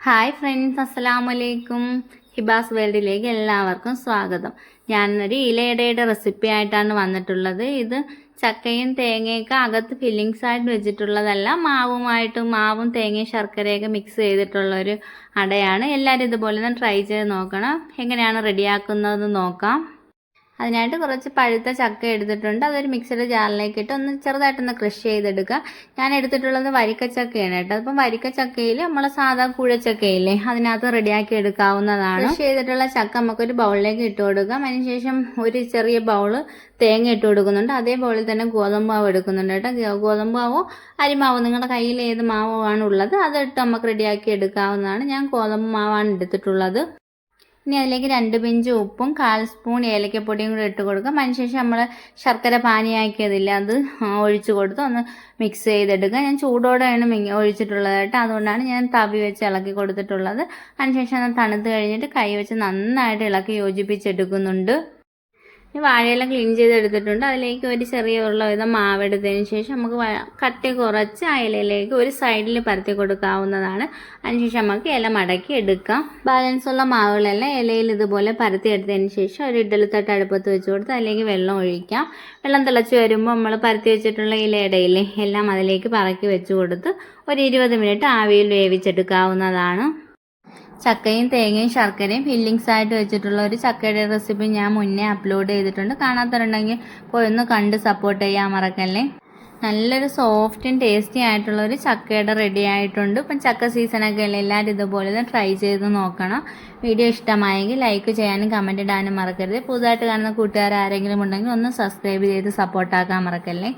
Hi friends, അസ്സലാമു അലൈക്കും. ഹിബാസ് വേൾഡിലേക്ക് എല്ലാവർക്കും സ്വാഗതം. ഞാനൊരു ഇലയടയുടെ റെസിപ്പി ആയിട്ടാണ് വന്നിട്ടുള്ളത്. ഇത് ചക്കയും തേങ്ങയൊക്കെ അകത്ത് ഫില്ലിങ്സ് ആയിട്ട് വെച്ചിട്ടുള്ളതല്ല, മാവും തേങ്ങയും ശർക്കരയൊക്കെ മിക്സ് ചെയ്തിട്ടുള്ളൊരു അടയാണ്. എല്ലാവരും ഇതുപോലെ തന്നെ ട്രൈ ചെയ്ത് നോക്കണം. എങ്ങനെയാണ് റെഡിയാക്കുന്നതെന്ന് നോക്കാം. അതിനായിട്ട് കുറച്ച് പഴുത്ത ചക്ക എടുത്തിട്ടുണ്ട്. അതൊരു മിക്സിയുടെ ജാറിലേക്ക് ഇട്ട് ഒന്ന് ചെറുതായിട്ടൊന്ന് ക്രഷ് ചെയ്തെടുക്കുക. ഞാൻ എടുത്തിട്ടുള്ളത് വരിക്കച്ചക്കയാണ് കേട്ടോ. അപ്പം വരിക്കച്ചക്കയിൽ നമ്മൾ സാധാ കൂഴച്ചക്കയില്ലേ, അതിനകത്ത് റെഡിയാക്കി എടുക്കാവുന്നതാണ്. ക്രഷ് ചെയ്തിട്ടുള്ള ചക്ക നമുക്കൊരു ബൗളിലേക്ക് ഇട്ട് കൊടുക്കാം. അതിനുശേഷം ഒരു ചെറിയ ബൗള് തേങ്ങ ഇട്ട് കൊടുക്കുന്നുണ്ട്. അതേ ബൗളിൽ തന്നെ ഗോതമ്പ് മാവ് എടുക്കുന്നുണ്ട് കേട്ടോ. ഗോതമ്പ് മാവോ അരിമാവോ നിങ്ങളുടെ കയ്യിൽ ഏത് മാവോ ആണ് ഉള്ളത് അതിട്ട് നമുക്ക് റെഡിയാക്കി എടുക്കാവുന്നതാണ്. ഞാൻ ഗോതമ്പ് മാവാണ് എടുത്തിട്ടുള്ളത്. ഇനി അതിലേക്ക് 2 പിഞ്ച് ഉപ്പും 1/4 സ്പൂൺ ഏലക്കപ്പൊടിയും കൂടി ഇട്ട് കൊടുക്കാം. അതിനുശേഷം നമ്മൾ ശർക്കര പാനിയാക്കിയതില്ല, അത് ഒഴിച്ചു കൊടുത്ത് ഒന്ന് മിക്സ് ചെയ്തെടുക്കുക. ഞാൻ ചൂടോടെയാണ് ഒഴിച്ചിട്ടുള്ളത് കേട്ടോ, അതുകൊണ്ടാണ് ഞാൻ തവി വെച്ച് ഇളക്കി കൊടുത്തിട്ടുള്ളത്. അതിനുശേഷം അത് തണുത്ത് കഴിഞ്ഞിട്ട് കൈ വെച്ച് നന്നായിട്ട് ഇളക്കി യോജിപ്പിച്ചെടുക്കുന്നുണ്ട്. ഈ വാഴയെല്ലാം ക്ലീൻ ചെയ്തെടുത്തിട്ടുണ്ട്. അതിലേക്ക് ഒരു ചെറിയ ഉരുള മാവെടുത്തതിന് ശേഷം നമുക്ക് കട്ടി കുറച്ച് ആ ഇലയിലേക്ക് ഒരു സൈഡിൽ പരത്തി കൊടുക്കാവുന്നതാണ്. അതിനുശേഷം നമുക്ക് ഇല മടക്കി എടുക്കാം. ബാലൻസ് ഉള്ള മാവുകളെല്ലാം ഇലയിൽ ഇതുപോലെ പരത്തി എടുത്തതിന് ശേഷം ഒരു ഇഡ്ഡലിത്തട്ട് അടുപ്പത്ത് വെച്ച് കൊടുത്ത് അതിലേക്ക് വെള്ളം ഒഴിക്കാം. വെള്ളം തിളച്ച് വരുമ്പോൾ നമ്മൾ പരത്തി വെച്ചിട്ടുള്ള ഇലയിടയില്ലേ എല്ലാം അതിലേക്ക് പറക്കി വെച്ച് കൊടുത്ത് ഒരു 20 മിനിറ്റ് ആവിയിൽ വേവിച്ചെടുക്കാവുന്നതാണ്. ചക്കയും തേങ്ങയും ശർക്കരയും ഫില്ലിങ്സ് ആയിട്ട് വെച്ചിട്ടുള്ള ഒരു ചക്കയുടെ റെസിപ്പി ഞാൻ മുന്നേ അപ്ലോഡ് ചെയ്തിട്ടുണ്ട്. കാണാത്തവരുണ്ടെങ്കിൽ പോയി ഒന്ന് കണ്ട് സപ്പോർട്ട് ചെയ്യാൻ മറക്കല്ലേ. നല്ലൊരു സോഫ്റ്റും ടേസ്റ്റി ആയിട്ടുള്ള ഒരു ചക്കയുടെ റെഡി ആയിട്ടുണ്ട്. ഇപ്പം ചക്ക സീസണൊക്കെ അല്ലേ, എല്ലാവരും ഇതുപോലെ തന്നെ ട്രൈ ചെയ്ത് നോക്കണം. വീഡിയോ ഇഷ്ടമായെങ്കിൽ ലൈക്ക് ചെയ്യാനും കമൻറ്റ് ഇടാനും മറക്കരുത്. പുതുതായിട്ട് കാണുന്ന കൂട്ടുകാർ ആരെങ്കിലും ഉണ്ടെങ്കിൽ ഒന്ന് സബ്സ്ക്രൈബ് ചെയ്ത് സപ്പോർട്ടാക്കാൻ മറക്കല്ലേ.